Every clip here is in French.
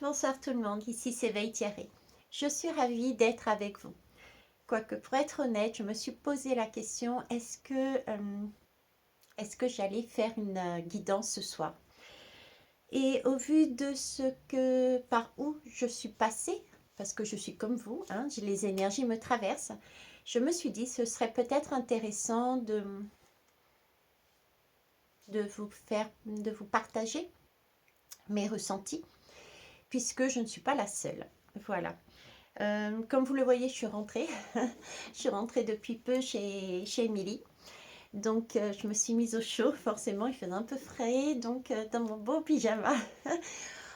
Bonsoir tout le monde, ici c'est Veille Thierry. Je suis ravie d'être avec vous. Quoique pour être honnête, je me suis posé la question, est-ce que j'allais faire une guidance ce soir? Et au vu de par où je suis passée, parce que je suis comme vous, hein, les énergies me traversent, je me suis dit ce serait peut-être intéressant de vous partager mes ressentis, puisque je ne suis pas la seule. Voilà. Comme vous le voyez, je suis rentrée. Je suis rentrée depuis peu chez Émilie. Donc, je me suis mise au chaud. Forcément, il faisait un peu frais. Donc, dans mon beau pyjama,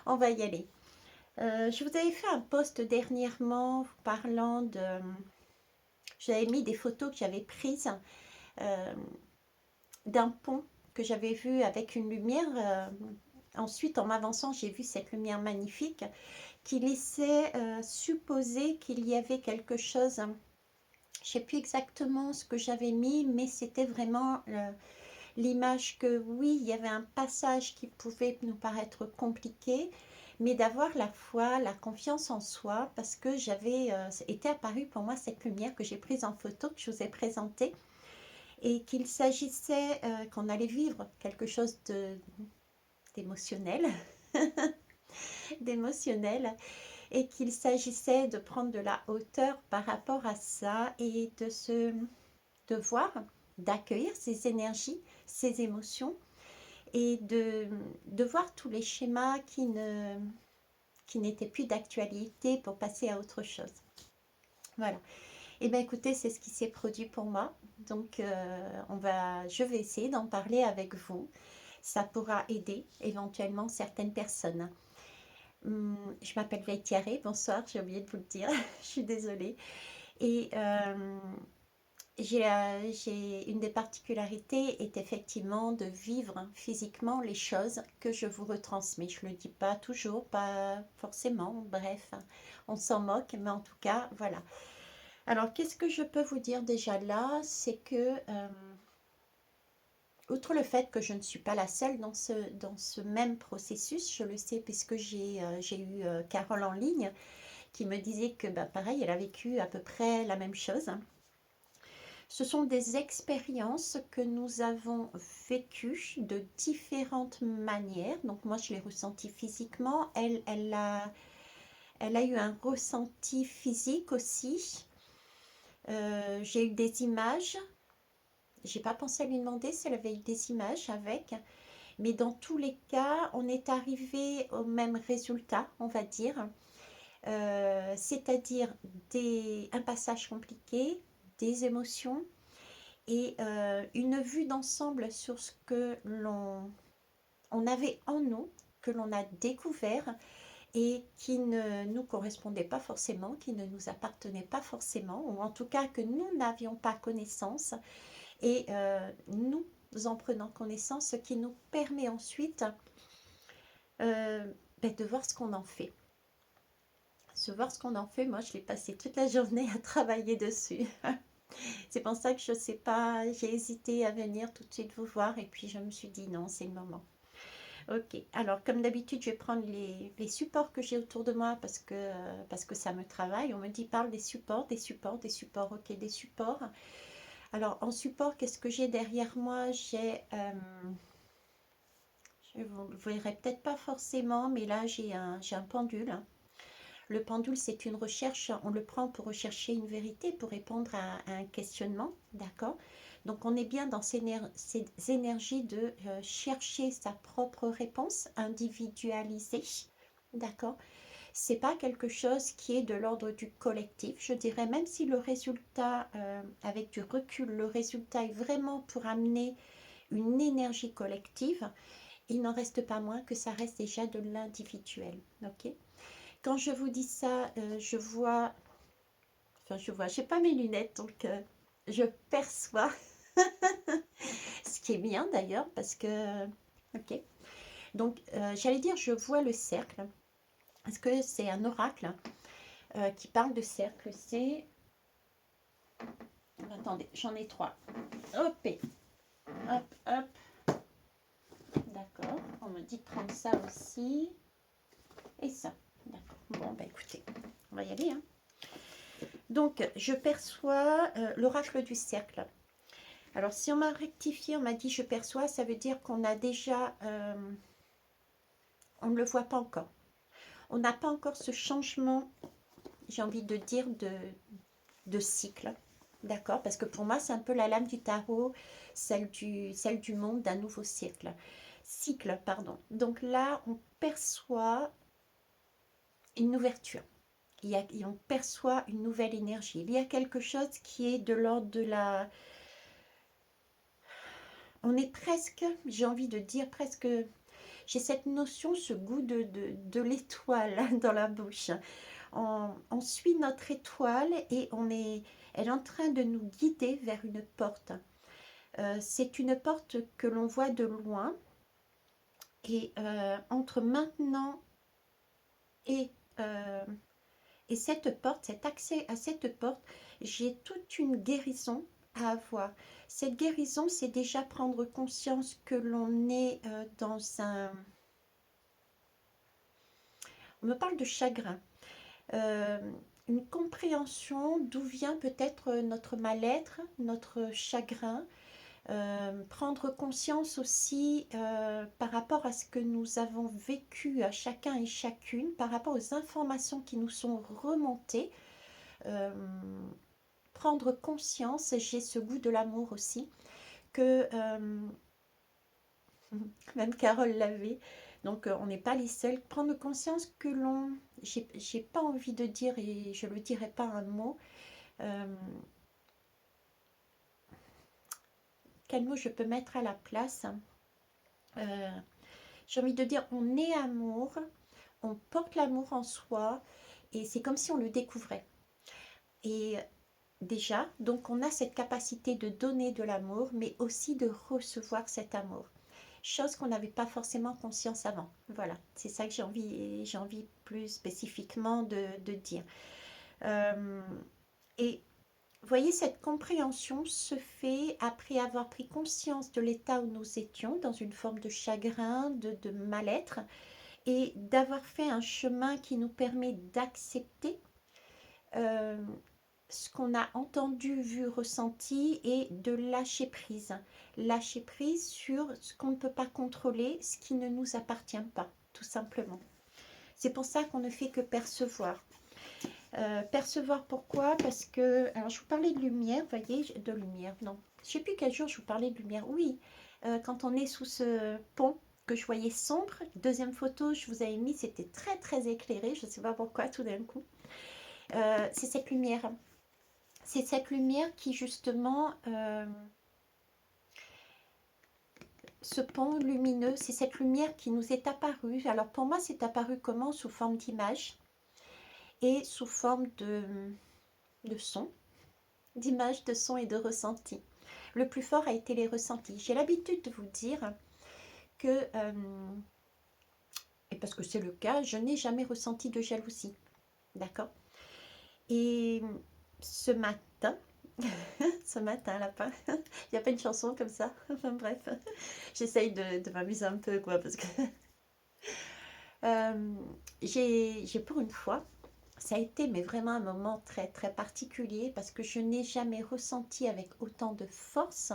on va y aller. Je vous avais fait un post dernièrement parlant de... J'avais mis des photos que j'avais prises euh, d'un pont que j'avais vu avec une lumière. Ensuite, en m'avançant, j'ai vu cette lumière magnifique qui laissait supposer qu'il y avait quelque chose. Je ne sais plus exactement ce que j'avais mis, mais c'était vraiment l'image que oui, il y avait un passage qui pouvait nous paraître compliqué, mais d'avoir la foi, la confiance en soi, parce que j'avais été apparue pour moi cette lumière que j'ai prise en photo, que je vous ai présentée, et qu'il s'agissait qu'on allait vivre quelque chose d'émotionnel, d'émotionnel, et qu'il s'agissait de prendre de la hauteur par rapport à ça et de voir, d'accueillir ces énergies, ces émotions et de voir tous les schémas qui n'étaient plus d'actualité pour passer à autre chose. Voilà. Et bien écoutez, c'est ce qui s'est produit pour moi. Donc je vais essayer d'en parler avec vous. Ça pourra aider éventuellement certaines personnes. Je m'appelle Veille Thierry, bonsoir, j'ai oublié de vous le dire, je suis désolée. Et une des particularités est effectivement de vivre physiquement les choses que je vous retransmets. Je ne le dis pas toujours, pas forcément, bref, on s'en moque, mais en tout cas, voilà. Alors, qu'est-ce que je peux vous dire déjà là? C'est que, outre le fait que je ne suis pas la seule dans ce même processus, je le sais puisque j'ai eu Carole en ligne qui me disait que, bah, pareil, elle a vécu à peu près la même chose. Ce sont des expériences que nous avons vécues de différentes manières. Donc moi, je l'ai ressenti physiquement. Elle a eu un ressenti physique aussi. J'ai eu des images. J'ai pas pensé à lui demander si elle avait eu des images avec. Mais dans tous les cas, on est arrivé au même résultat, on va dire. C'est-à-dire un passage compliqué, des émotions, et une vue d'ensemble sur ce que on avait en nous, que l'on a découvert et qui ne nous correspondait pas forcément, qui ne nous appartenait pas forcément, ou en tout cas que nous n'avions pas connaissance, et nous en prenant connaissance, ce qui nous permet ensuite de voir ce qu'on en fait. Se voir ce qu'on en fait, moi je l'ai passé toute la journée à travailler dessus. C'est pour ça que je sais pas, j'ai hésité à venir tout de suite vous voir et puis je me suis dit non, c'est le moment. Ok, alors comme d'habitude, je vais prendre les supports que j'ai autour de moi parce que ça me travaille. On me dit parle des supports, des supports, des supports, ok, des supports. Alors en support, qu'est-ce que j'ai derrière moi? Vous ne le verrez peut-être pas forcément, mais là j'ai un pendule. Le pendule, c'est une recherche, on le prend pour rechercher une vérité, pour répondre à un questionnement, d'accord? Donc on est bien dans ces énergies de chercher sa propre réponse individualisée, d'accord? C'est pas quelque chose qui est de l'ordre du collectif, je dirais, même si le résultat, avec du recul, le résultat est vraiment pour amener une énergie collective, il n'en reste pas moins que ça reste déjà de l'individuel, ok? Quand je vous dis ça, j'ai pas mes lunettes, donc je perçois, ce qui est bien d'ailleurs, parce que, ok. Donc, j'allais dire, je vois le cercle, parce que c'est un oracle qui parle de cercle. Attendez, j'en ai trois. Hop, hop, hop. D'accord. On me dit de prendre ça aussi. Et ça. Bon, bah écoutez, on va y aller, hein. Donc, je perçois l'oracle du cercle. Alors, si on m'a rectifié, on m'a dit je perçois, ça veut dire qu'on a déjà... on ne le voit pas encore. On n'a pas encore ce changement, j'ai envie de dire, de cycle. D'accord? Parce que pour moi, c'est un peu la lame du tarot, celle du monde d'un nouveau cycle. Cycle, pardon. Donc là, on perçoit une ouverture. On perçoit une nouvelle énergie. Il y a quelque chose qui est de l'ordre de la... On est presque, j'ai envie de dire presque... J'ai cette notion, ce goût de l'étoile dans la bouche. On suit notre étoile et elle est en train de nous guider vers une porte. C'est une porte que l'on voit de loin. Et entre maintenant et cette porte, cet accès à cette porte, j'ai toute une guérison à avoir. Cette guérison, c'est déjà prendre conscience que l'on est dans un... On me parle de chagrin. Euh, une compréhension d'où vient peut-être notre mal-être, notre chagrin. Prendre conscience aussi par rapport à ce que nous avons vécu à chacun et chacune, par rapport aux informations qui nous sont remontées. Euh, Prendre conscience, j'ai ce goût de l'amour aussi, que même Carole l'avait, donc on n'est pas les seuls. Prendre conscience que j'ai pas envie de dire, et je ne le dirai pas un mot, quel mot je peux mettre à la place. J'ai envie de dire, on est amour, on porte l'amour en soi, et c'est comme si on le découvrait. Et déjà, donc on a cette capacité de donner de l'amour, mais aussi de recevoir cet amour. Chose qu'on n'avait pas forcément conscience avant. Voilà, c'est ça que j'ai envie plus spécifiquement de dire. Et vous voyez, cette compréhension se fait après avoir pris conscience de l'état où nous étions, dans une forme de chagrin, de mal-être, et d'avoir fait un chemin qui nous permet d'accepter euh, ce qu'on a entendu, vu, ressenti, et de lâcher prise. Lâcher prise sur ce qu'on ne peut pas contrôler, ce qui ne nous appartient pas, tout simplement. C'est pour ça qu'on ne fait que percevoir. Percevoir pourquoi? Parce que, alors je vous parlais de lumière, vous voyez, de lumière, non. Je ne sais plus quel jour je vous parlais de lumière. Oui, quand on est sous ce pont que je voyais sombre, deuxième photo, je vous avais mis, c'était très très éclairé, je ne sais pas pourquoi tout d'un coup. C'est cette lumière. C'est cette lumière qui justement, ce pont lumineux, c'est cette lumière qui nous est apparue. Alors pour moi, c'est apparu comment? Sous forme d'image et sous forme de son, d'image, de son et de ressenti. Le plus fort a été les ressentis. J'ai l'habitude de vous dire que, et parce que c'est le cas, je n'ai jamais ressenti de jalousie. D'accord? Et ce matin, ce matin, lapin, il n'y a pas une chanson comme ça. Enfin bref, j'essaye de m'amuser un peu, quoi, parce que j'ai pour une fois, ça a été mais vraiment un moment très très particulier, parce que je n'ai jamais ressenti avec autant de force.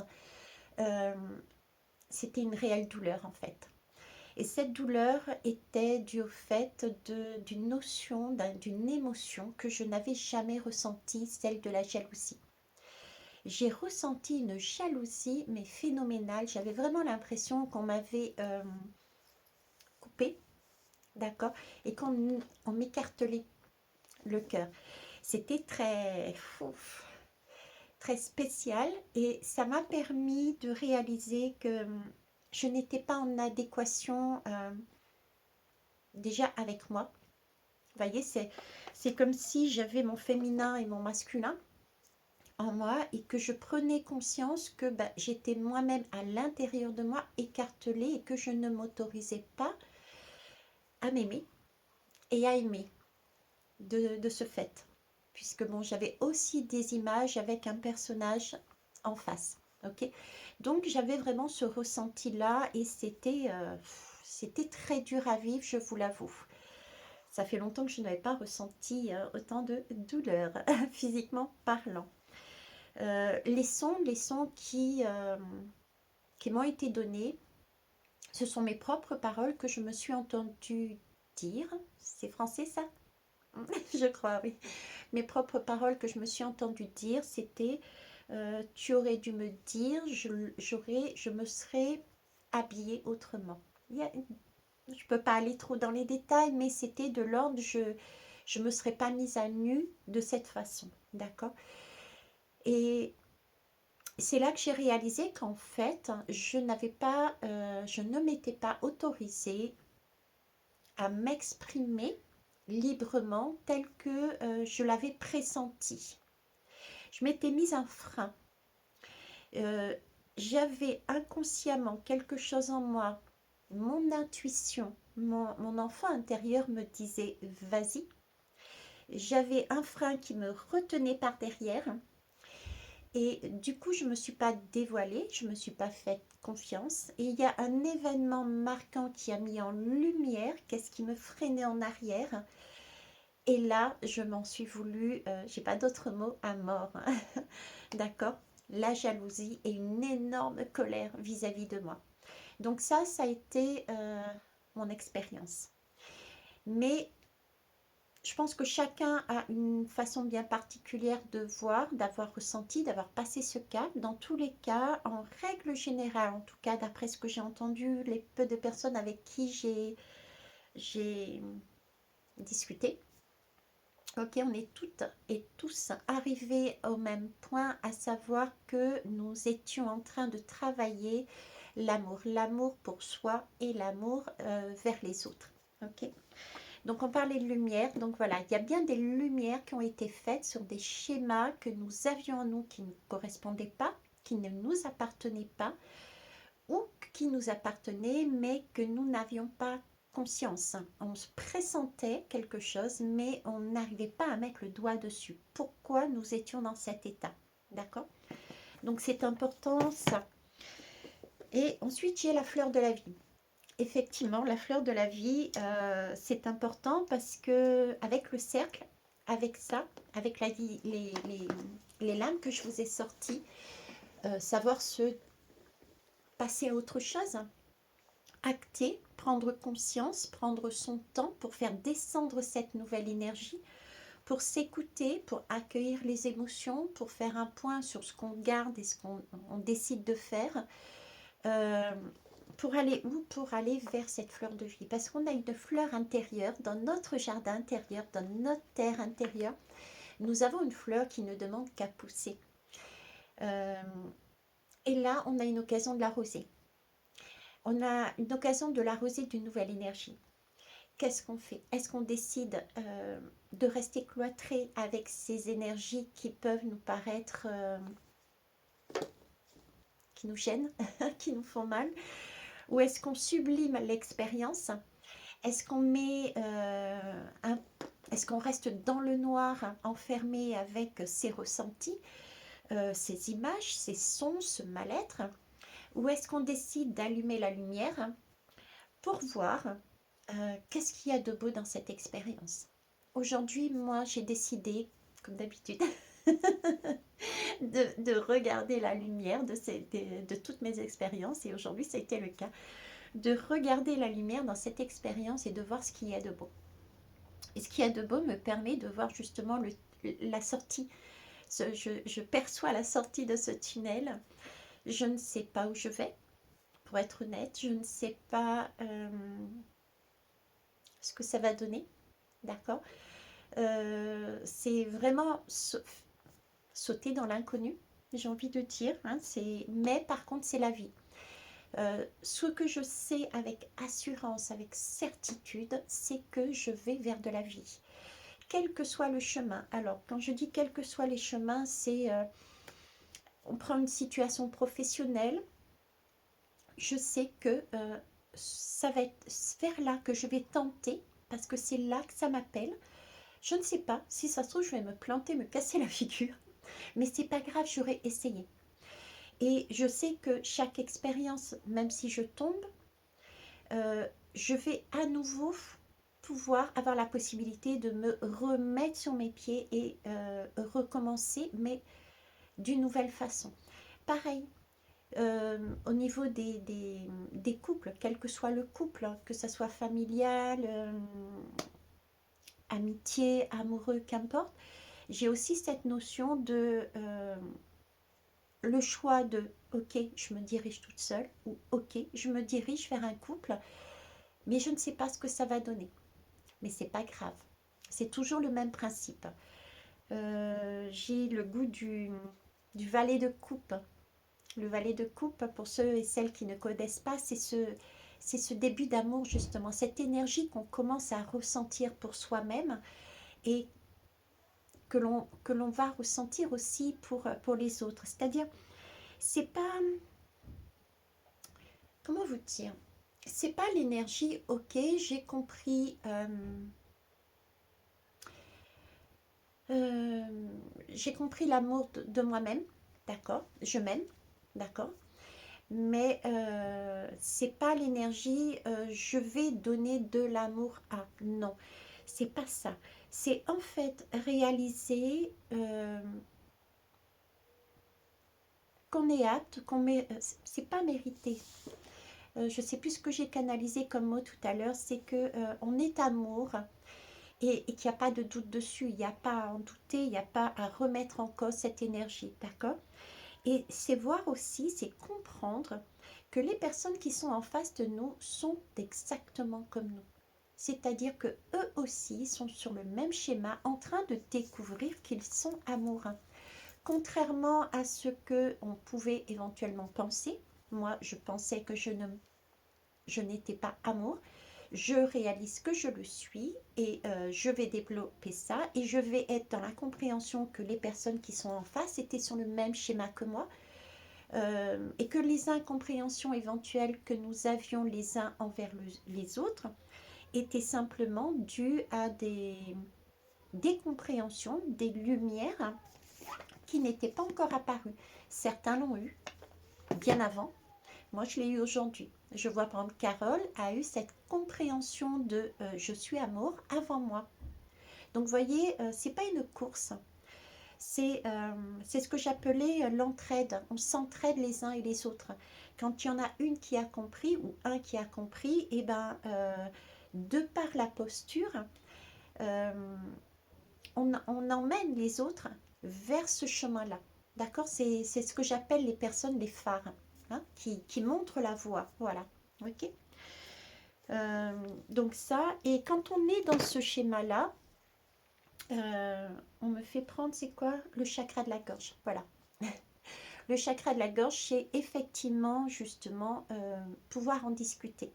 C'était une réelle douleur en fait. Et cette douleur était due au fait d'une notion, d'une émotion que je n'avais jamais ressentie, celle de la jalousie. J'ai ressenti une jalousie, mais phénoménale. J'avais vraiment l'impression qu'on m'avait coupé, d'accord, et qu'on m'écartelait le cœur. C'était très, très spécial, et ça m'a permis de réaliser que je n'étais pas en adéquation déjà avec moi. Vous voyez, c'est comme si j'avais mon féminin et mon masculin en moi, et que je prenais conscience que j'étais moi-même à l'intérieur de moi écartelée, et que je ne m'autorisais pas à m'aimer et à aimer de ce fait. Puisque bon, j'avais aussi des images avec un personnage en face. Ok, donc j'avais vraiment ce ressenti-là, et c'était très dur à vivre, je vous l'avoue. Ça fait longtemps que je n'avais pas ressenti autant de douleur, physiquement parlant. Les sons qui m'ont été donnés, ce sont mes propres paroles que je me suis entendue dire. C'est français ça? Je crois, oui. Mes propres paroles que je me suis entendue dire, c'était tu aurais dû me dire, je me serais habillée autrement. Je ne peux pas aller trop dans les détails, mais c'était de l'ordre, je me serais pas mise à nu de cette façon, d'accord? Et c'est là que j'ai réalisé qu'en fait, je ne m'étais pas autorisée à m'exprimer librement tel que je l'avais pressenti. Je m'étais mise un frein. Euh, J'avais inconsciemment quelque chose en moi, mon intuition, mon enfant intérieur me disait vas-y. J'avais un frein qui me retenait par derrière. Et du coup, je ne me suis pas dévoilée, je ne me suis pas fait confiance. Et il y a un événement marquant qui a mis en lumière qu'est-ce qui me freinait en arrière. Et là, je m'en suis voulu, j'ai pas d'autre mot, à mort. D'accord? La jalousie et une énorme colère vis-à-vis de moi. Donc ça a été mon expérience. Mais je pense que chacun a une façon bien particulière de voir, d'avoir ressenti, d'avoir passé ce cap. Dans tous les cas, en règle générale, en tout cas d'après ce que j'ai entendu, les peu de personnes avec qui j'ai discuté, ok, on est toutes et tous arrivés au même point, à savoir que nous étions en train de travailler l'amour pour soi et l'amour vers les autres. Ok. Donc on parlait de lumière, donc voilà, il y a bien des lumières qui ont été faites sur des schémas que nous avions en nous qui ne correspondaient pas, qui ne nous appartenaient pas, ou qui nous appartenaient mais que nous n'avions pas conscience. On se pressentait quelque chose mais on n'arrivait pas à mettre le doigt dessus. Pourquoi nous étions dans cet état? D'accord? Donc c'est important ça. Et ensuite j'ai la fleur de la vie. Effectivement, la fleur de la vie, c'est important parce que avec le cercle, avec ça, avec la vie, les lames que je vous ai sorties, savoir se passer à autre chose, acter, prendre conscience, prendre son temps pour faire descendre cette nouvelle énergie, pour s'écouter, pour accueillir les émotions, pour faire un point sur ce qu'on garde et ce qu'on décide de faire. Euh, pour aller où? Pour aller vers cette fleur de vie. Parce qu'on a une fleur intérieure, dans notre jardin intérieur, dans notre terre intérieure, nous avons une fleur qui ne demande qu'à pousser. Euh, et là, on a une occasion de l'arroser. On a une occasion de l'arroser d'une nouvelle énergie. Qu'est-ce qu'on fait? Est-ce qu'on décide de rester cloîtré avec ces énergies qui peuvent nous paraître, qui nous gênent, qui nous font mal? Ou est-ce qu'on sublime l'expérience? Est-ce qu'on met est-ce qu'on reste dans le noir, enfermé avec ses ressentis, ces images, ces sons, ce mal-être? Ou est-ce qu'on décide d'allumer la lumière pour voir qu'est-ce qu'il y a de beau dans cette expérience? Aujourd'hui, moi, j'ai décidé, comme d'habitude, de regarder la lumière de toutes mes expériences. Et aujourd'hui, ça a été le cas. De regarder la lumière dans cette expérience et de voir ce qu'il y a de beau. Et ce qu'il y a de beau me permet de voir justement la sortie. Je perçois la sortie de ce tunnel. Je ne sais pas où je vais, pour être honnête. Je ne sais pas ce que ça va donner. D'accord? C'est vraiment sauter dans l'inconnu, j'ai envie de dire. Hein, mais par contre, c'est la vie. Ce que je sais avec assurance, avec certitude, c'est que je vais vers de la vie. Quel que soit le chemin. Alors, quand je dis quel que soit les chemins, c'est on prend une situation professionnelle. Je sais que ça va être vers là que je vais tenter parce que c'est là que ça m'appelle. Je ne sais pas, si ça se trouve, je vais me planter, me casser la figure. Mais c'est pas grave, j'aurais essayé. Et je sais que chaque expérience, même si je tombe, je vais à nouveau pouvoir avoir la possibilité de me remettre sur mes pieds et recommencer, mais d'une nouvelle façon. Pareil, au niveau des couples, quel que soit le couple, hein, que ce soit familial, amitié, amoureux, qu'importe, j'ai aussi cette notion de le choix de ok, je me dirige toute seule ou ok, je me dirige vers un couple, mais je ne sais pas ce que ça va donner. Mais c'est pas grave, c'est toujours le même principe. J'ai le goût du valet de coupe. Le valet de coupe, pour ceux et celles qui ne connaissent pas, c'est ce début d'amour justement, cette énergie qu'on commence à ressentir pour soi-même et que l'on va ressentir aussi pour les autres. C'est-à-dire, c'est pas, comment vous dire, c'est pas l'énergie, ok, j'ai compris, euh, j'ai compris l'amour de moi-même, d'accord, je m'aime, d'accord, mais c'est pas l'énergie, je vais donner de l'amour à, non, c'est pas ça, c'est en fait réaliser qu'on est apte, c'est pas mérité. Je sais plus ce que j'ai canalisé comme mot tout à l'heure, c'est que on est amour et qu'il n'y a pas de doute dessus, il n'y a pas à en douter, il n'y a pas à remettre en cause cette énergie, d'accord? Et c'est voir aussi, c'est comprendre que les personnes qui sont en face de nous sont exactement comme nous. C'est-à-dire que eux aussi sont sur le même schéma, en train de découvrir qu'ils sont amoureux. Contrairement à ce que on pouvait éventuellement penser, moi je pensais que je n'étais pas amour. Je réalise que je le suis et je vais développer ça et je vais être dans la compréhension que les personnes qui sont en face étaient sur le même schéma que moi et que les incompréhensions éventuelles que nous avions les uns envers les autres étaient simplement dues à des compréhensions, des lumières qui n'étaient pas encore apparues. Certains l'ont eu bien avant, moi je l'ai eu aujourd'hui. Je vois par exemple Carole a eu cette compréhension de je suis amour avant moi. Donc vous voyez, c'est pas une course, c'est ce que j'appelais l'entraide. On s'entraide les uns et les autres. Quand il y en a une qui a compris ou un qui a compris, et ben de par la posture, euh, on emmène les autres vers ce chemin-là. D'accord, c'est ce que j'appelle les personnes, les phares, hein, qui montrent la voie. Voilà. Ok. Donc ça, et quand on est dans ce schéma-là, on me fait prendre, c'est quoi? Le chakra de la gorge. Voilà. Le chakra de la gorge, c'est effectivement, justement, pouvoir en discuter.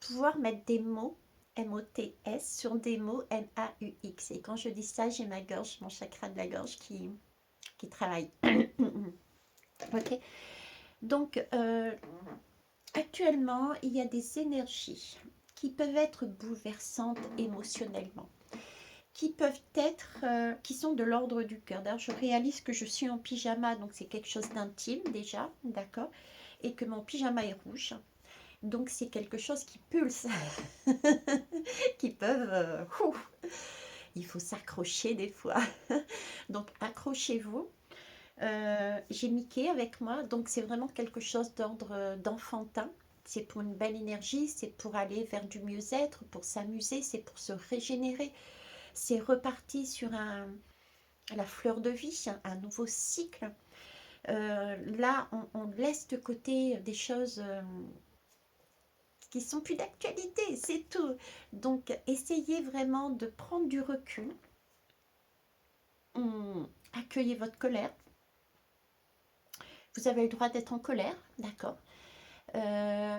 Pouvoir mettre des mots, M-O-T-S, sur des mots, M-A-U-X. Et quand je dis ça, j'ai ma gorge, mon chakra de la gorge qui travaille. Ok. Donc, actuellement, il y a des énergies qui peuvent être bouleversantes émotionnellement, qui peuvent être, qui sont de l'ordre du cœur. D'ailleurs, je réalise que je suis en pyjama, donc c'est quelque chose d'intime déjà, d'accord, et que mon pyjama est rouge. Donc c'est quelque chose qui pulse, qui peuvent, il faut s'accrocher des fois. Donc accrochez-vous. J'ai Mickey avec moi, donc c'est vraiment quelque chose d'ordre d'enfantin. C'est pour une belle énergie, c'est pour aller vers du mieux-être, pour s'amuser, c'est pour se régénérer. C'est reparti sur la fleur de vie, un nouveau cycle. Là, on laisse de côté des choses qui sont plus d'actualité, c'est tout. Donc, essayez vraiment de prendre du recul. Accueillez votre colère. Vous avez le droit d'être en colère, d'accord.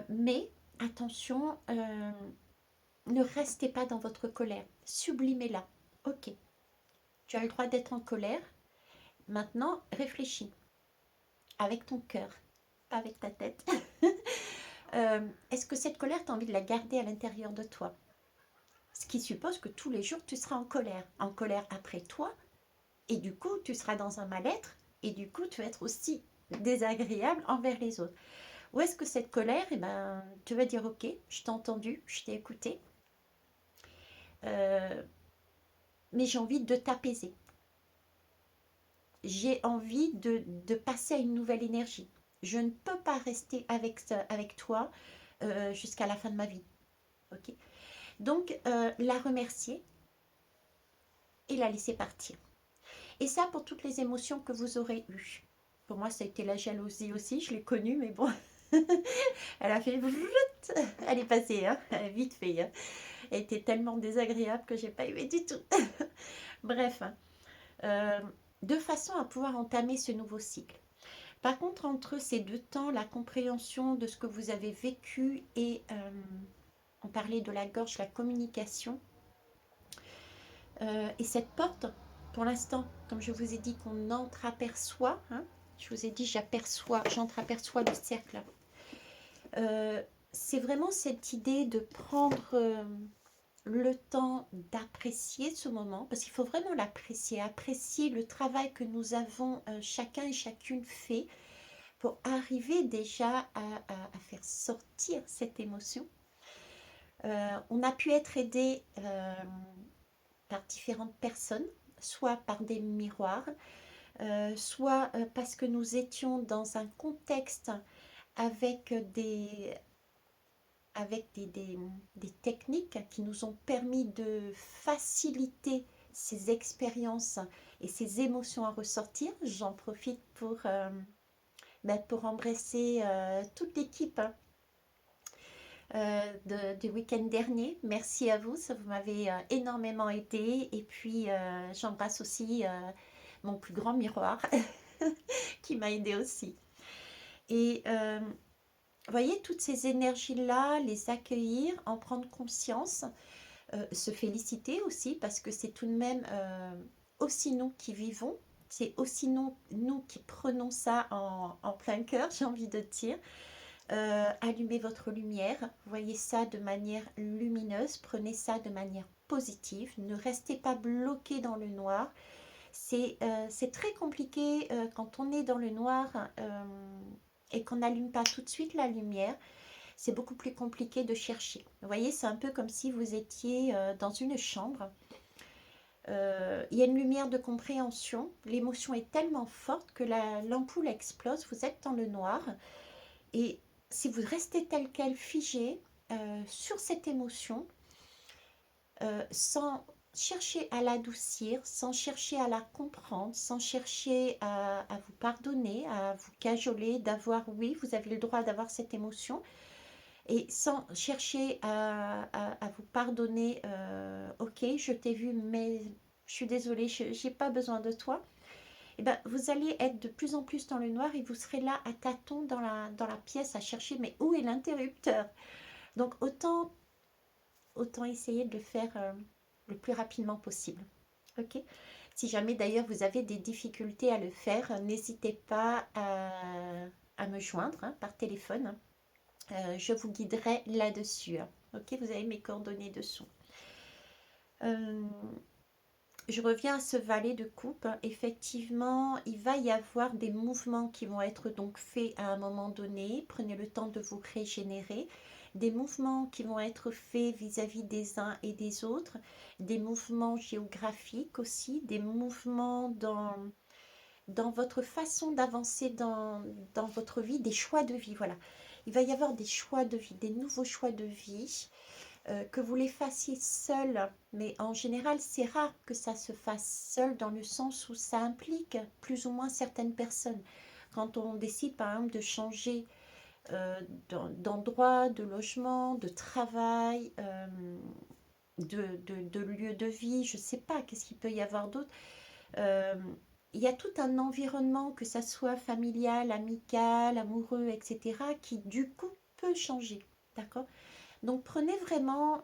Mais attention, ne restez pas dans votre colère. Sublimez-la. Ok, tu as le droit d'être en colère. Maintenant, réfléchis avec ton cœur, pas avec ta tête. Est-ce que cette colère, tu as envie de la garder à l'intérieur de toi? Ce qui suppose que tous les jours, tu seras en colère après toi, et du coup, tu seras dans un mal-être, et du coup, tu vas être aussi désagréable envers les autres. Ou est-ce que cette colère, eh ben, tu vas dire, ok, je t'ai entendu, je t'ai écouté, mais j'ai envie de t'apaiser. J'ai envie de passer à une nouvelle énergie. Je ne peux pas rester avec toi jusqu'à la fin de ma vie. Ok. Donc, la remercier et la laisser partir. Et ça pour toutes les émotions que vous aurez eues. Pour moi, ça a été la jalousie aussi, je l'ai connue, mais bon, elle a fait... Elle est passée, hein, vite fait. Hein. Elle était tellement désagréable que j'ai pas aimé du tout. Bref, euh, de façon à pouvoir entamer ce nouveau cycle. Par contre, entre ces deux temps, la compréhension de ce que vous avez vécu et on parlait de la gorge, la communication, et cette porte, pour l'instant, comme je vous ai dit, qu'on entreaperçoit, hein, je vous ai dit, j'entreaperçois le cercle. C'est vraiment cette idée de prendre le temps d'apprécier ce moment, parce qu'il faut vraiment l'apprécier, apprécier le travail que nous avons chacun et chacune fait pour arriver déjà à faire sortir cette émotion. On a pu être aidé par différentes personnes, soit par des miroirs, soit parce que nous étions dans un contexte avec des techniques qui nous ont permis de faciliter ces expériences et ces émotions à ressortir. J'en profite pour embrasser toute l'équipe du week-end dernier. Merci à vous, ça vous m'avez énormément aidé. Et puis j'embrasse aussi mon plus grand miroir qui m'a aidé aussi. Et vous voyez, toutes ces énergies-là, les accueillir, en prendre conscience, se féliciter aussi, parce que c'est tout de même aussi nous qui vivons, c'est aussi nous qui prenons ça en plein cœur, j'ai envie de dire. Allumez votre lumière, voyez ça de manière lumineuse, prenez ça de manière positive, ne restez pas bloqué dans le noir. C'est très compliqué quand on est dans le noir et qu'on n'allume pas tout de suite la lumière. C'est beaucoup plus compliqué de chercher. Vous voyez, c'est un peu comme si vous étiez dans une chambre. Il y a une lumière de compréhension. L'émotion est tellement forte que l'ampoule explose. Vous êtes dans le noir. Et si vous restez tel quel figé sur cette émotion, sans chercher à l'adoucir, sans chercher à la comprendre, sans chercher à vous pardonner, à vous cajoler, d'avoir, oui, vous avez le droit d'avoir cette émotion, et sans chercher à vous pardonner, ok, je t'ai vu, mais je suis désolée, je n'ai pas besoin de toi. Et ben, vous allez être de plus en plus dans le noir et vous serez là à tâtons dans la pièce à chercher, mais où est l'interrupteur? Donc autant essayer de le faire le plus rapidement possible. Ok. Si jamais d'ailleurs vous avez des difficultés à le faire, n'hésitez pas à me joindre par téléphone. Je vous guiderai là-dessus. Ok, vous avez mes coordonnées dessous. Je reviens à ce valet de coupe. Effectivement, il va y avoir des mouvements qui vont être donc faits à un moment donné. Prenez le temps de vous régénérer. Des mouvements qui vont être faits vis-à-vis des uns et des autres. Des mouvements géographiques aussi. Des mouvements dans votre façon d'avancer dans votre vie. Des choix de vie, voilà. Il va y avoir des choix de vie, des nouveaux choix de vie. Que vous les fassiez seul, mais en général c'est rare que ça se fasse seul dans le sens où ça implique plus ou moins certaines personnes. Quand on décide par exemple de changer d'endroit, de logement, de travail, de lieu de vie, je ne sais pas, qu'est-ce qu'il peut y avoir d'autre. Euh, il y a tout un environnement, que ça soit familial, amical, amoureux, etc., qui du coup peut changer. D'accord? Donc prenez vraiment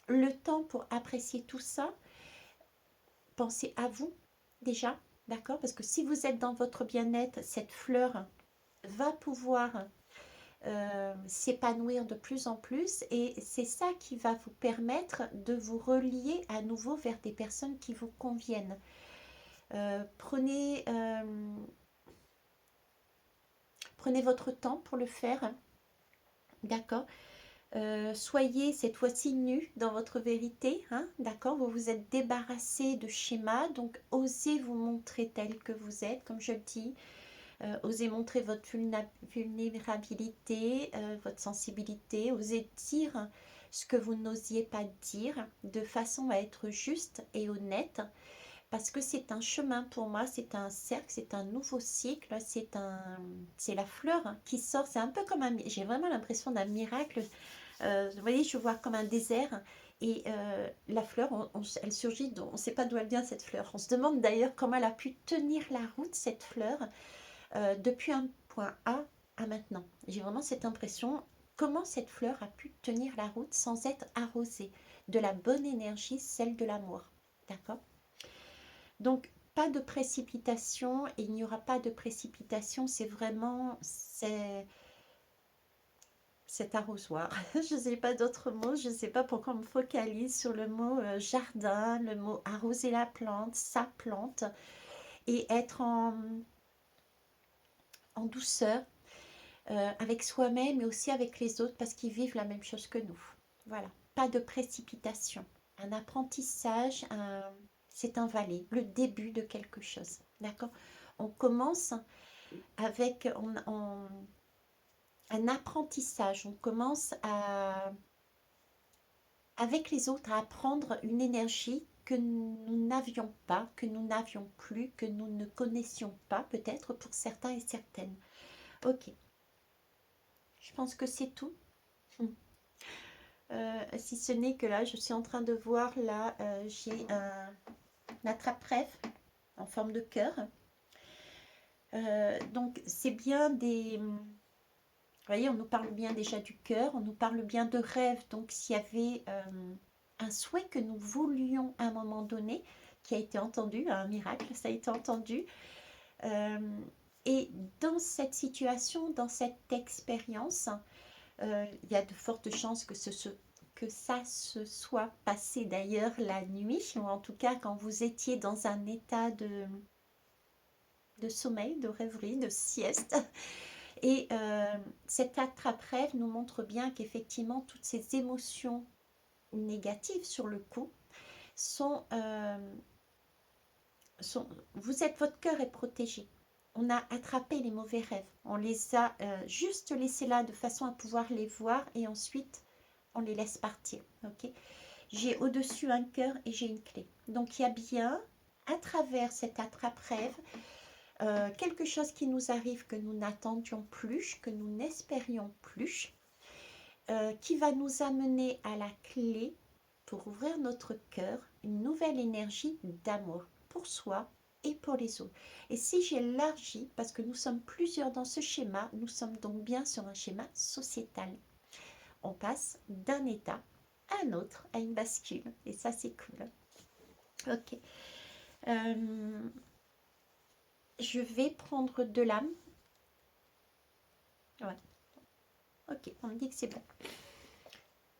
le temps pour apprécier tout ça. Pensez à vous déjà, d'accord? Parce que si vous êtes dans votre bien-être, cette fleur va pouvoir s'épanouir de plus en plus et c'est ça qui va vous permettre de vous relier à nouveau vers des personnes qui vous conviennent. Prenez votre temps pour le faire, d'accord? Soyez cette fois-ci nus dans votre vérité, hein, d'accord? Vous vous êtes débarrassé de schémas, donc osez vous montrer tel que vous êtes, comme je le dis. Osez montrer votre vulnérabilité, votre sensibilité, osez dire ce que vous n'osiez pas dire, de façon à être juste et honnête, parce que c'est un chemin pour moi, c'est un cercle, c'est un nouveau cycle, c'est la fleur qui sort, c'est un peu comme j'ai vraiment l'impression d'un miracle. Vous voyez, je vois comme un désert et la fleur, elle surgit, on ne sait pas d'où elle vient cette fleur. On se demande d'ailleurs comment elle a pu tenir la route, cette fleur, depuis un point A à maintenant. J'ai vraiment cette impression, comment cette fleur a pu tenir la route sans être arrosée de la bonne énergie, celle de l'amour. D'accord? Donc, pas de précipitation, et il n'y aura pas de précipitation, c'est vraiment, cet arrosoir. Je ne sais pas d'autres mots, je ne sais pas pourquoi on me focalise sur le mot jardin, le mot arroser la plante, sa plante, et être en douceur avec soi-même, mais aussi avec les autres, parce qu'ils vivent la même chose que nous. Voilà, pas de précipitation. Un apprentissage, c'est un valet, le début de quelque chose. D'accord? On commence avec un apprentissage, on commence avec les autres à apprendre une énergie que nous n'avions pas, que nous n'avions plus, que nous ne connaissions pas, peut-être pour certains et certaines. Ok, je pense que c'est tout. Si ce n'est que là, je suis en train de voir, là, j'ai un attrape-rêve en forme de cœur. Donc, c'est bien des... Vous voyez, on nous parle bien déjà du cœur, on nous parle bien de rêve. Donc, s'il y avait un souhait que nous voulions à un moment donné, qui a été entendu, un miracle, ça a été entendu. Et dans cette situation, dans cette expérience, il y a de fortes chances que ça se soit passé d'ailleurs la nuit, ou en tout cas quand vous étiez dans un état de sommeil, de rêverie, de sieste. Et cet attrape-rêve nous montre bien qu'effectivement toutes ces émotions négatives sur le coup sont, votre cœur est protégé. On a attrapé les mauvais rêves, on les a juste laissés là de façon à pouvoir les voir, et ensuite on les laisse partir. Ok, j'ai au-dessus un cœur et j'ai une clé. Donc il y a bien à travers cet attrape-rêve quelque chose qui nous arrive que nous n'attendions plus, que nous n'espérions plus, qui va nous amener à la clé pour ouvrir notre cœur, une nouvelle énergie d'amour pour soi et pour les autres. Et si j'élargis, parce que nous sommes plusieurs dans ce schéma, nous sommes donc bien sur un schéma sociétal. On passe d'un état à un autre, à une bascule. Et ça, c'est cool. Ok. Je vais prendre de l'âme. Ouais. Ok, on me dit que c'est bon.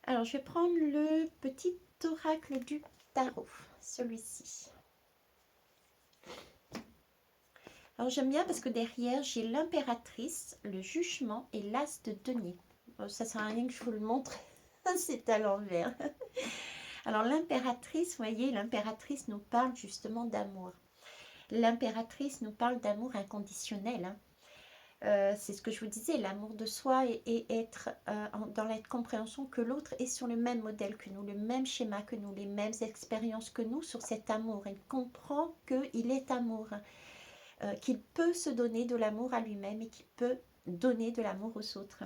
Alors, je vais prendre le petit oracle du tarot, celui-ci. Alors, j'aime bien parce que derrière, j'ai l'impératrice, le jugement et l'as de denier. Bon, ça ne sert à rien que je vous le montre, c'est à l'envers. Alors, l'impératrice, vous voyez, l'impératrice nous parle justement d'amour. L'impératrice nous parle d'amour inconditionnel, hein. C'est ce que je vous disais, l'amour de soi et être dans la compréhension que l'autre est sur le même modèle que nous, le même schéma que nous, les mêmes expériences que nous sur cet amour. Il comprend qu'il est amour, qu'il peut se donner de l'amour à lui-même et qu'il peut donner de l'amour aux autres.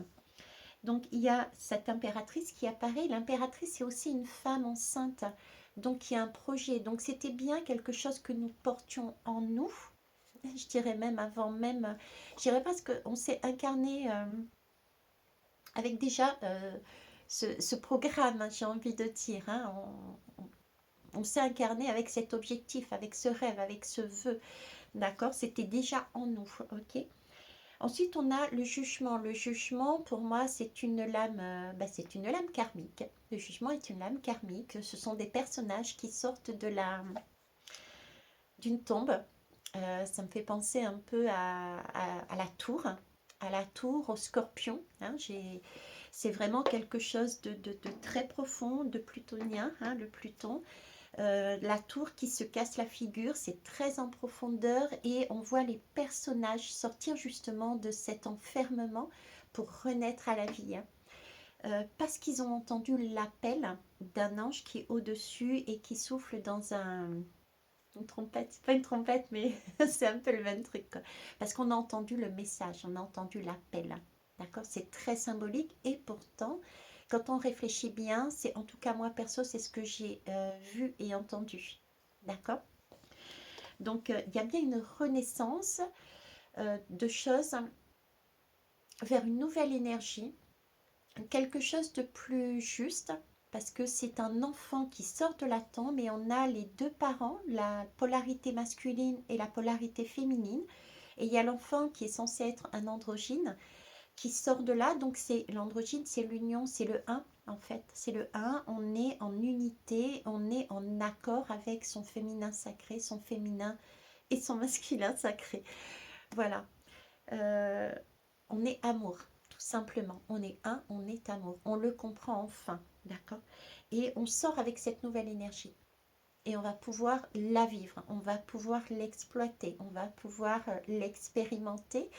Donc il y a cette impératrice qui apparaît. L'impératrice est aussi une femme enceinte, donc il y a un projet. Donc c'était bien quelque chose que nous portions en nous. Je dirais même avant même, je dirais parce qu'on s'est incarné avec déjà ce programme, hein, j'ai envie de dire, hein, on s'est incarné avec cet objectif, avec ce rêve, avec ce vœu, d'accord, c'était déjà en nous, ok. Ensuite, on a le jugement. Le jugement, pour moi, c'est une lame, c'est une lame karmique. Le jugement est une lame karmique. Ce sont des personnages qui sortent d'une tombe. Ça me fait penser un peu à la tour, au scorpion. Hein, C'est vraiment quelque chose de très profond, de plutonien, hein, le Pluton. La tour qui se casse la figure, c'est très en profondeur et on voit les personnages sortir justement de cet enfermement pour renaître à la vie, hein. Parce qu'ils ont entendu l'appel d'un ange qui est au-dessus et qui souffle dans une trompette. C'est pas une trompette, mais c'est un peu le même truc, quoi. Parce qu'on a entendu le message, on a entendu l'appel. D'accord? C'est très symbolique et pourtant, quand on réfléchit bien, c'est en tout cas moi perso, c'est ce que j'ai vu et entendu. D'accord? Donc, il y a bien une renaissance de choses vers une nouvelle énergie, quelque chose de plus juste, parce que c'est un enfant qui sort de la tombe et on a les deux parents, la polarité masculine et la polarité féminine. Et il y a l'enfant qui est censé être un androgyne qui sort de là. Donc c'est l'androgyne, c'est l'union, c'est le un en fait. C'est le un, on est en unité, on est en accord avec son féminin sacré, son féminin et son masculin sacré. Voilà. Euh, on est amour, tout simplement. On est un, on est amour. On le comprend enfin, d'accord? Et on sort avec cette nouvelle énergie. Et on va pouvoir la vivre, on va pouvoir l'exploiter, on va pouvoir l'expérimenter,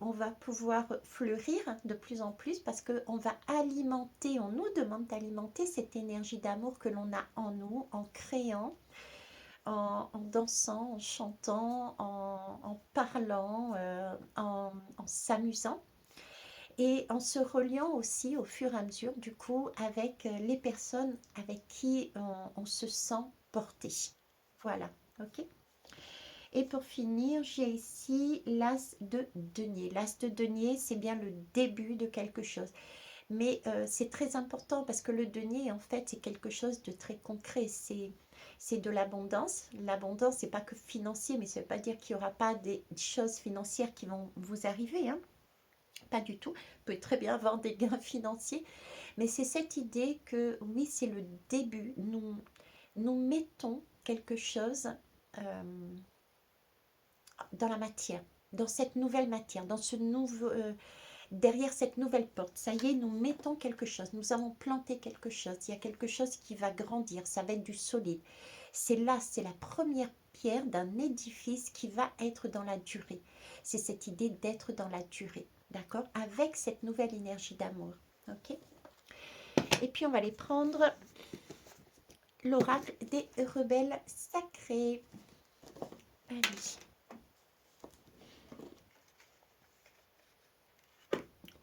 on va pouvoir fleurir de plus en plus parce qu'on va alimenter, on nous demande d'alimenter cette énergie d'amour que l'on a en nous, en créant, en dansant, en chantant, en parlant, en s'amusant et en se reliant aussi au fur et à mesure du coup avec les personnes avec qui on se sent porté. Voilà, ok. Et pour finir, j'ai ici l'as de denier. L'as de denier, c'est bien le début de quelque chose. Mais c'est très important parce que le denier, en fait, c'est quelque chose de très concret. C'est de l'abondance. L'abondance, c'est pas que financier, mais ça ne veut pas dire qu'il n'y aura pas des choses financières qui vont vous arriver, hein. Pas du tout. Vous pouvez très bien avoir des gains financiers. Mais c'est cette idée que, oui, c'est le début. Nous mettons quelque chose dans la matière, dans cette nouvelle matière, dans ce nouveau, derrière cette nouvelle porte. Ça y est, nous mettons quelque chose, nous avons planté quelque chose, il y a quelque chose qui va grandir, ça va être du solide. C'est là, c'est la première pierre d'un édifice qui va être dans la durée. C'est cette idée d'être dans la durée, d'accord? Avec cette nouvelle énergie d'amour, ok? Et puis on va aller prendre l'oracle des rebelles sacrés. Allez.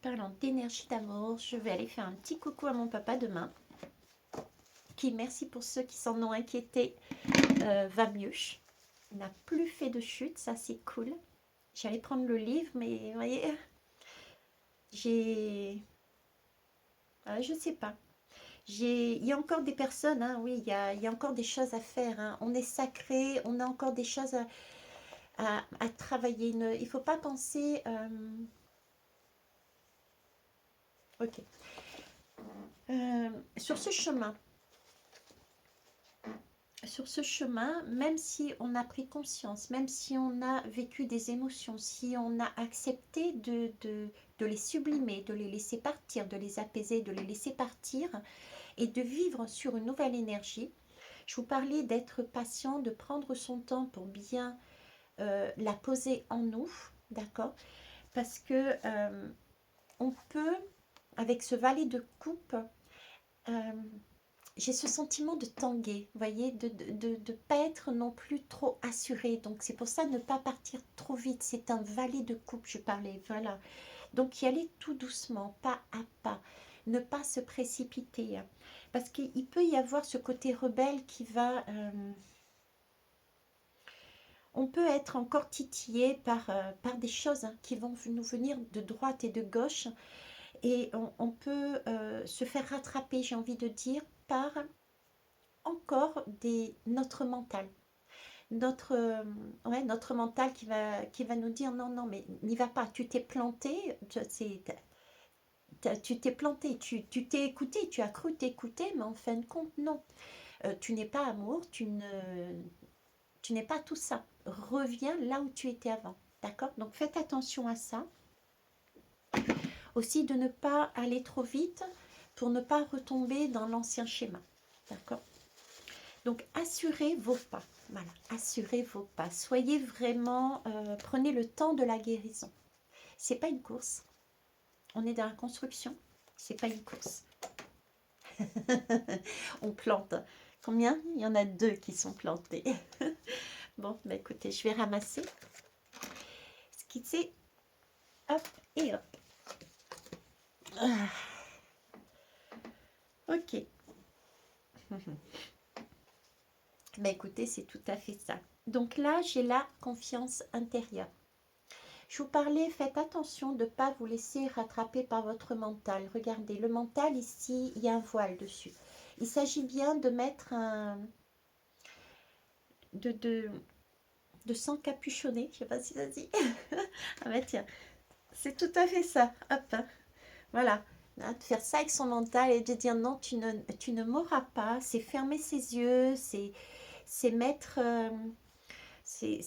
Parlant d'énergie d'amour, je vais aller faire un petit coucou à mon papa demain. Qui, merci pour ceux qui s'en ont inquiétés, va mieux. Il n'a plus fait de chute, ça c'est cool. J'allais prendre le livre, mais vous voyez, je sais pas. Il y a encore des personnes, hein, oui, il y a encore des choses à faire, hein. On est sacré, on a encore des choses à travailler. Il ne faut pas penser... ok. Sur ce chemin, même si on a pris conscience, même si on a vécu des émotions, si on a accepté de les sublimer, de les laisser partir, de les apaiser, de les laisser partir et de vivre sur une nouvelle énergie, je vous parlais d'être patient, de prendre son temps pour bien la poser en nous, d'accord? Parce que on peut, avec ce valet de coupe, j'ai ce sentiment de tanguer, vous voyez, de pas être non plus trop assuré. Donc c'est pour ça ne pas partir trop vite. C'est un valet de coupe, je parlais, voilà. Donc y aller tout doucement, pas à pas. Ne pas se précipiter. Hein. Parce qu'il peut y avoir ce côté rebelle qui va... on peut être encore titillé par des choses hein, qui vont nous venir de droite et de gauche. Et on peut se faire rattraper, j'ai envie de dire, par encore notre mental. Notre mental qui va nous dire non, non, mais n'y va pas, tu t'es planté, tu t'es planté, tu t'es écouté, tu as cru t'écouter, mais en fin de compte, non. Tu n'es pas amour, tu n'es pas tout ça. Reviens là où tu étais avant, d'accord? Donc faites attention à ça. Aussi de ne pas aller trop vite pour ne pas retomber dans l'ancien schéma. D'accord? Donc, assurez vos pas. Voilà, assurez vos pas. Soyez vraiment, prenez le temps de la guérison. C'est pas une course. On est dans la construction. C'est pas une course. On plante. Combien? Il y en a 2 qui sont plantés. Bon, bah écoutez, je vais ramasser. Skisser. Hop et hop. Ah. Ok. Bah écoutez, c'est tout à fait ça. Donc là, j'ai la confiance intérieure. Je vous parlais, faites attention de ne pas vous laisser rattraper par votre mental. Regardez, le mental ici, il y a un voile dessus. Il s'agit bien de mettre un... de s'encapuchonner, je ne sais pas si ça se dit. Ah bah tiens, c'est tout à fait ça. Hop, voilà. Là, de faire ça avec son mental et de dire non, tu ne m'auras pas. C'est fermer ses yeux, c'est mettre... c'est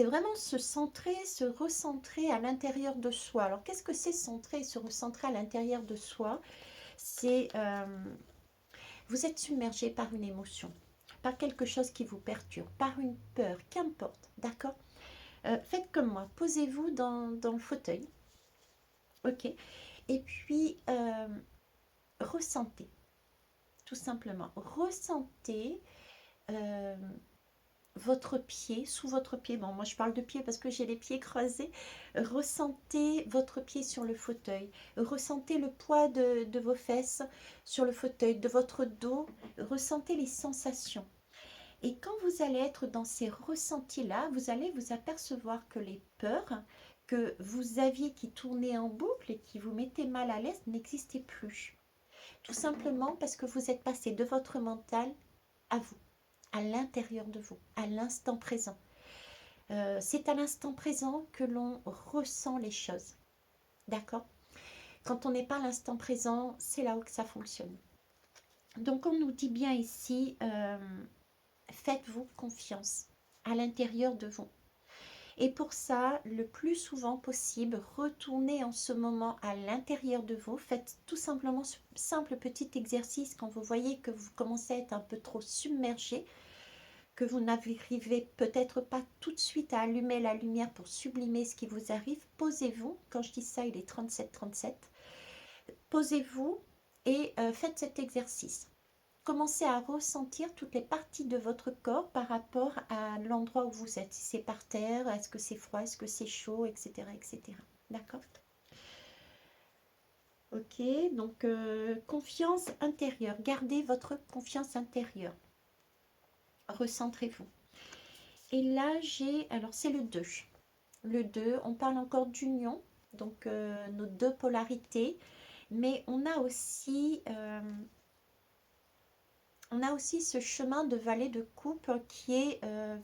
vraiment se centrer, se recentrer à l'intérieur de soi. Alors, qu'est-ce que c'est centrer et se recentrer à l'intérieur de soi? C'est, vous êtes submergé par une émotion, par quelque chose qui vous perturbe, par une peur, qu'importe, d'accord? Faites comme moi, posez-vous dans le fauteuil, ok? Et puis, ressentez, tout simplement. Ressentez... votre pied, sous votre pied, bon moi je parle de pied parce que j'ai les pieds croisés, ressentez votre pied sur le fauteuil, ressentez le poids de vos fesses sur le fauteuil, de votre dos, ressentez les sensations. Et quand vous allez être dans ces ressentis-là, vous allez vous apercevoir que les peurs que vous aviez qui tournaient en boucle et qui vous mettaient mal à l'aise n'existaient plus. Tout simplement parce que vous êtes passé de votre mental à vous, à l'intérieur de vous, à l'instant présent. C'est à l'instant présent que l'on ressent les choses. D'accord? Quand on n'est pas à l'instant présent, c'est là où que ça fonctionne. Donc on nous dit bien ici, faites-vous confiance à l'intérieur de vous. Et pour ça, le plus souvent possible, retournez en ce moment à l'intérieur de vous. Faites tout simplement ce simple petit exercice quand vous voyez que vous commencez à être un peu trop submergé, que vous n'arrivez peut-être pas tout de suite à allumer la lumière pour sublimer ce qui vous arrive. Posez-vous, quand je dis ça, il est 37-37. Posez-vous et faites cet exercice. Commencez à ressentir toutes les parties de votre corps par rapport à l'endroit où vous êtes. Si c'est par terre, est-ce que c'est froid, est-ce que c'est chaud, etc. etc. D'accord? Ok, donc confiance intérieure. Gardez votre confiance intérieure. Recentrez-vous. Et là, j'ai... Alors, c'est le 2. Le 2, on parle encore d'union, donc nos 2 polarités. Mais on a aussi ce chemin de vallée de coupe qui est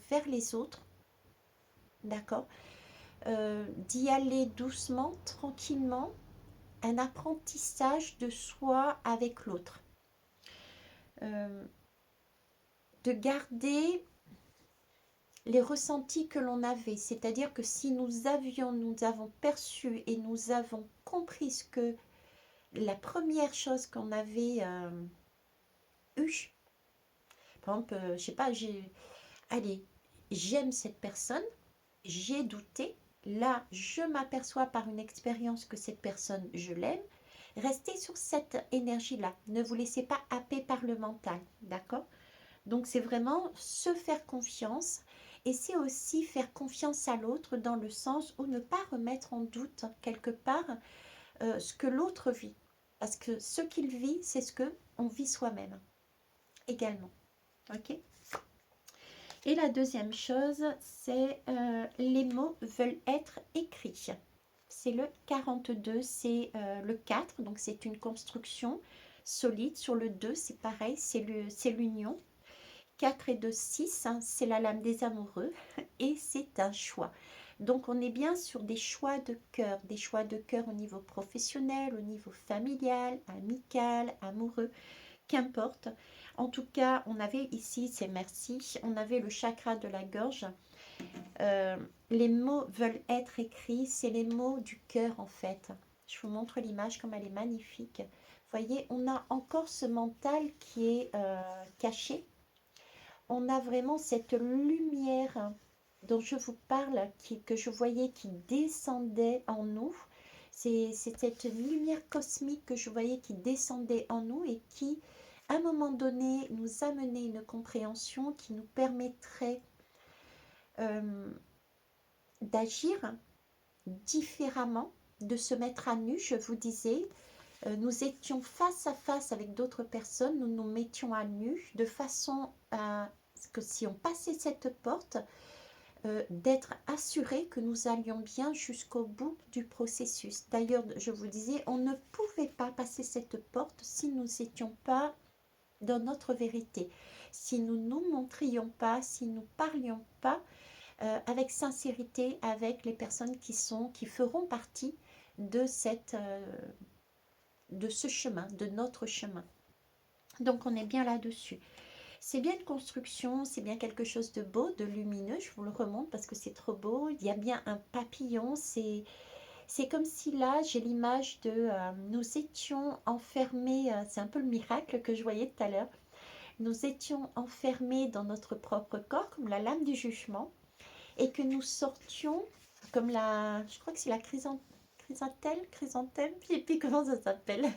vers les autres. D'accord? D'y aller doucement, tranquillement. Un apprentissage de soi avec l'autre. De garder les ressentis que l'on avait, c'est-à-dire que si nous avons perçu et nous avons compris ce que la première chose qu'on avait eue, par exemple, je sais pas, allez, j'aime cette personne, j'ai douté, là je m'aperçois par une expérience que cette personne, je l'aime, restez sur cette énergie-là, ne vous laissez pas happer par le mental, d'accord? Donc c'est vraiment se faire confiance et c'est aussi faire confiance à l'autre dans le sens où ne pas remettre en doute quelque part ce que l'autre vit. Parce que ce qu'il vit, c'est ce que on vit soi-même également. Ok? Et la deuxième chose, c'est les mots veulent être écrits. C'est le 42, c'est le 4, donc c'est une construction solide. Sur le 2, c'est pareil, c'est l'union. 4 et 2, 6, hein, c'est la lame des amoureux et c'est un choix. Donc on est bien sur des choix de cœur au niveau professionnel, au niveau familial, amical, amoureux, qu'importe. En tout cas, on avait ici, c'est merci, on avait le chakra de la gorge Les mots veulent être écrits, c'est les mots du cœur en fait. Je vous montre l'image comme elle est magnifique. Vous voyez, on a encore ce mental qui est caché. On a vraiment cette lumière dont je vous parle, que je voyais qui descendait en nous. C'est cette lumière cosmique que je voyais qui descendait en nous et qui, à un moment donné, nous amenait une compréhension qui nous permettrait d'agir différemment, de se mettre à nu, je vous disais. Nous étions face à face avec d'autres personnes, nous nous mettions à nu de façon à ce que si on passait cette porte, d'être assuré que nous allions bien jusqu'au bout du processus. D'ailleurs, je vous disais, on ne pouvait pas passer cette porte si nous n'étions pas dans notre vérité, si nous ne nous montrions pas, si nous ne parlions pas avec sincérité avec les personnes qui feront partie de ce chemin, de notre chemin. Donc on est bien là-dessus. C'est bien une construction, c'est bien quelque chose de beau, de lumineux, je vous le remonte parce que c'est trop beau. Il y a bien un papillon, c'est comme si là, j'ai l'image de nous étions enfermés, c'est un peu le miracle que je voyais tout à l'heure, nous étions enfermés dans notre propre corps comme la lame du jugement et que nous sortions comme je crois que c'est la chrysanthème, et puis comment ça s'appelle?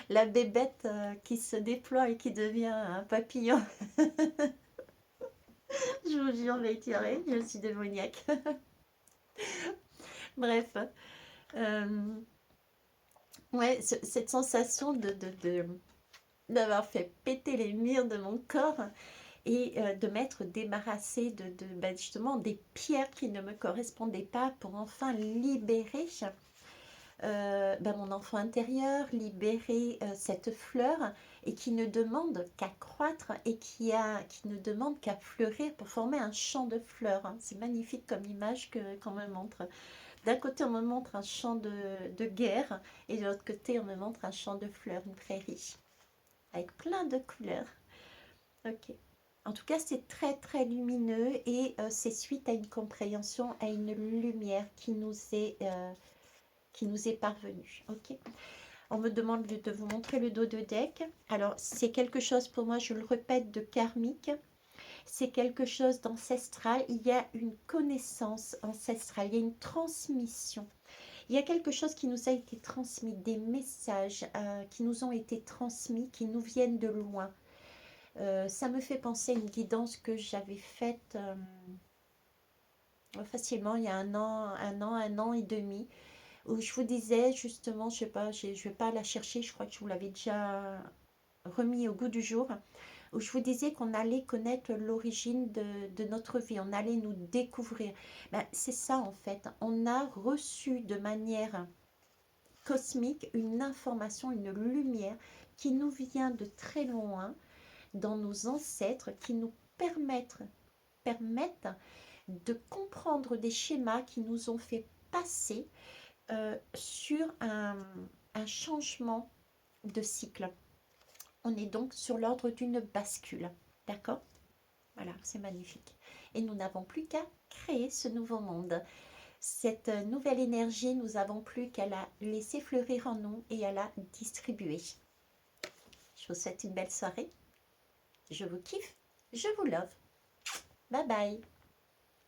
La bébête qui se déploie et qui devient un papillon. Je vous jure, mais tiré, je suis démoniaque. Bref, ouais, cette sensation d'avoir fait péter les murs de mon corps et de m'être débarrassée ben justement des pierres qui ne me correspondaient pas pour enfin libérer ben mon enfant intérieur, libérer cette fleur et qui ne demande qu'à croître et qui ne demande qu'à fleurir pour former un champ de fleurs. C'est magnifique comme image qu'on me montre. D'un côté, on me montre un champ de guerre et de l'autre côté, on me montre un champ de fleurs, une prairie, avec plein de couleurs. Ok. En tout cas, c'est très très lumineux et c'est suite à une compréhension, à une lumière qui nous est parvenue. Ok. On me demande de vous montrer le dos de deck. Alors, c'est quelque chose pour moi, je le répète, de karmique. C'est quelque chose d'ancestral. Il y a une connaissance ancestrale, il y a une transmission. Il y a quelque chose qui nous a été transmis, des messages qui nous ont été transmis, qui nous viennent de loin. Ça me fait penser à une guidance que j'avais faite facilement il y a un an et demi, où je vous disais justement, je sais pas, je vais pas la chercher, je crois que je vous l'avais déjà remis au goût du jour, où je vous disais qu'on allait connaître l'origine de notre vie, on allait nous découvrir. Ben, c'est ça en fait, on a reçu de manière cosmique une information, une lumière qui nous vient de très loin, dans nos ancêtres, qui nous permettent de comprendre des schémas qui nous ont fait passer sur un changement de cycle. On est donc sur l'ordre d'une bascule. D'accord? Voilà, c'est magnifique. Et nous n'avons plus qu'à créer ce nouveau monde. Cette nouvelle énergie, nous n'avons plus qu'à la laisser fleurir en nous et à la distribuer. Je vous souhaite une belle soirée. Je vous kiffe. Je vous love. Bye bye.